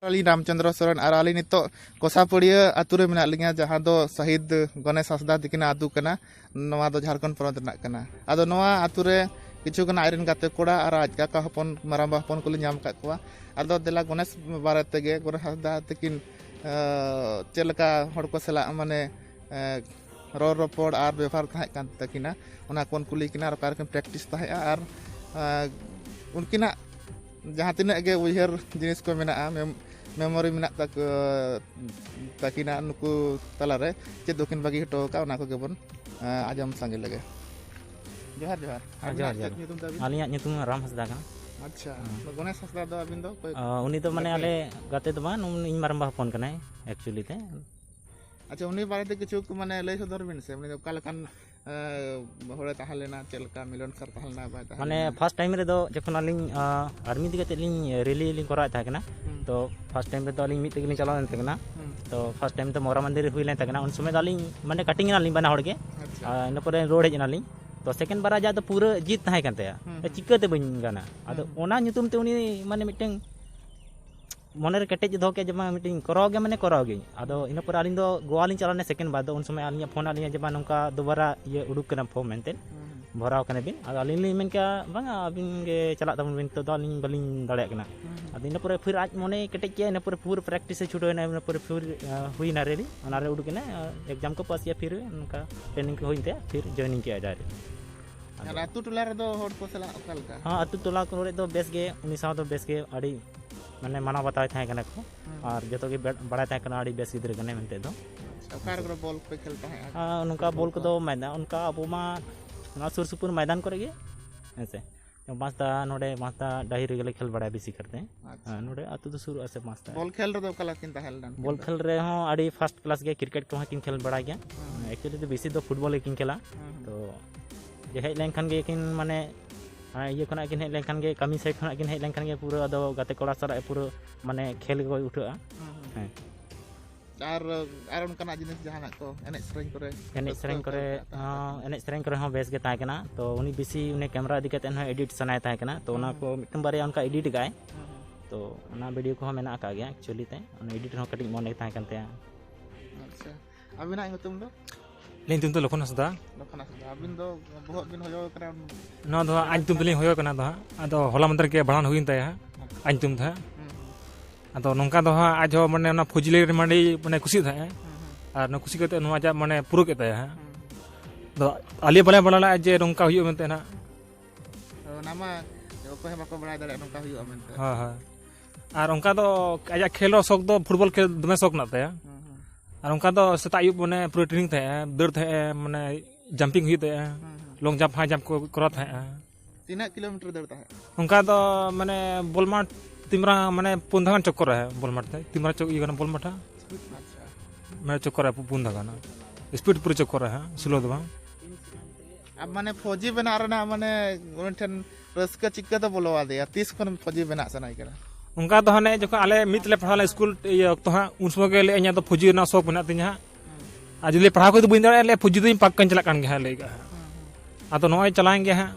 अली रामचंद्र सोरेन और अली नितो कोसापड़िया आतुरे मेना लिंगा जहां दो शहीद गणेश हंसदा तकिना आतु कना नवा दो झारखंड पनत रना कना आदो नवा आतुरे किछु कना आयरन गाते कोड़ा और आज काका हपन मारांबा हपन को नाम का कुआ आदो देला गणेश बारे तेगे गणेश हंसदा तकिन चेलका हड़ को सला माने रोड रोपड़ और व्यवहार तहां कान तकिना ओना कोन कुली किना और कारकन प्रैक्टिस तहां और उनकिना जहाँ तीना गे उहर जिनिस को मेना मेमोरी मेना ताकिना नुकु तलारे चेद दोकिन बागी हटो का ओना को गेबन आजम सांगे लगे जोहार जोहार आलिया ᱧᱩᱛᱩᱢ राम हंसदा का अच्छा गणेश हंसदा दो अबिन दो उनी तो माने आले गाते तो बान इन मारंबा हपन कनाय एक्चुअली ते अच्छा उनी बारे ते किछु माने लय सदर बिन से माने का लकान हore tahalena chelka मिलन सर tahalna बा माने फर्स्ट टाइम रे दो जखन आलिन आर्मी दिगते लिन रैली लिन करा था कना तो फर्स्ट टाइम रे तो आलिन मिट तक लिन चला था कना तो फर्स्ट टाइम तो मोरा मंदिर हुई लेन था कना उन समय आलिन माने कटिंग ना लिन बना हड़ के इन पर रोड हेजना लिन तो सेकंड बार जा तो पूरा जीत थाहे कन तया चिकाते बइन गाना आदो ओना ᱧᱩᱛᱩᱢ ते उनी माने मिटeng मने रे केटेज दो के जमा मीटिंग कराओ गे माने कराओ गे आदो इन पर आलिन दो गोवा लिन चलाने सेकंड बाद उन समय आलिन फोन आलिन जमा नंका दोबारा ये उडुक कना फॉर्म मेंते भराव कने बिन आदो आलिन लिन मेन का बांगा अबिन गे चला तबन बिन तो आलिन बलिन दाड़े कना आदो इन पर फिर आज मने केटेज के इन पर पूरा प्रैक्टिस से छुटो इन पर फिर हुई ना रेडी अना रे उडुक ने एग्जाम को पास या फिर उनका ट्रेनिंग को होइते फिर जॉइनिंग के आ यार अतु टोला रे दो हड़ को सला ओकल का हां अतु टोला को रे दो बेस गे उनी साव दो बेस गे अड़ी माने माना बताय थाय कने को और जतो के बड़ा थाय कना अड़ी बेस गिदरे कने मेनते दो सरकार को बॉल पे खेलता है हां उनका बॉल को दो मैदान उनका अबो मा ना सुर सुपुर मैदान करे गे ऐसे तो मास्ता नोडे मास्ता डाही रे गेले खेल बड़ा बेसी करते हैं नोडे अतु तो शुरू से मास्ता बॉल खेल रे दो कला किनता हेलडन बॉल खेल रे हो अड़ी फर्स्ट क्लास गे क्रिकेट को किन खेल बड़ा गया एक्चुअली तो बेसी तो फुटबॉल किन खेला तो जे हेज लेनखान गे किन माने ये खना किन हेज लेनखान गे कमी साइड खना किन हेज लेनखान गे पूरा अदो गाते कोड़ा सारा पूरा माने खेल को उठा और उनका जिनिस जहाना को एने सेरेंग करे हो बेस गे ताय कना तो उनी बेसी उनी कैमरा इदी कते एडिट सनाय ताय कना तो उना को मिटन बारे उनका एडिट गाय तो उना वीडियो को मेना का गया एक्चुअली ते उन एडिट हो कटिंग मोने ताय कनते अच्छा अबिना तुम दो लेन तुम तो लखन हंसदा अबिन दो बहुत दिन होयो करा ना दो आज तुम तलिंग होयो कना दो आदो होला मंत्र के बड़ान हुइन ताय आज तुम था आदो नोंका दो आज हो माने ना फौजिले माने माने खुशी था और न खुशी करते नो जा माने पुरो के ताय दो आलिया बले बला जे नोंका हुयो मेनते ना नामा को हे बाको बड़ा दरे नोंका हुयो मेनते हां हां और उनका दो आजा खेलो शौक दो फुटबॉल खेल दमे शौक ना ताय और उनका दो सेता आयुब माने पूरा ट्रेनिंग थे दौड़ थे माने जंपिंग हुई थे लॉन्ग जंप हाई जंप को करा थे 3 किलोमीटर दौड़ता है उनका तो माने बोलमाट तिमरा माने पुंधागन चक्कर है बोलमाट थे तिमरा चौक ये बोलमाटा मैं चक्कर है पुंधागन स्पीड पूरा चक्कर है स्लो दो अब माने फौजी बना रना माने उनठन रस्का चिक्का तो बोलवा दे 30 खन फौजी बना सनाई करा उनका तो हने जो आले मितले पढ़ा स्कूल ये वक्त हाँ उन समय के लिए तो फौजी ना शौक बना तीन आज जो पढ़ा को तो बन दाड़े फौजी तो पक्का चला कान गे हाँ लेगा तो नॉय चलाएंगे हाँ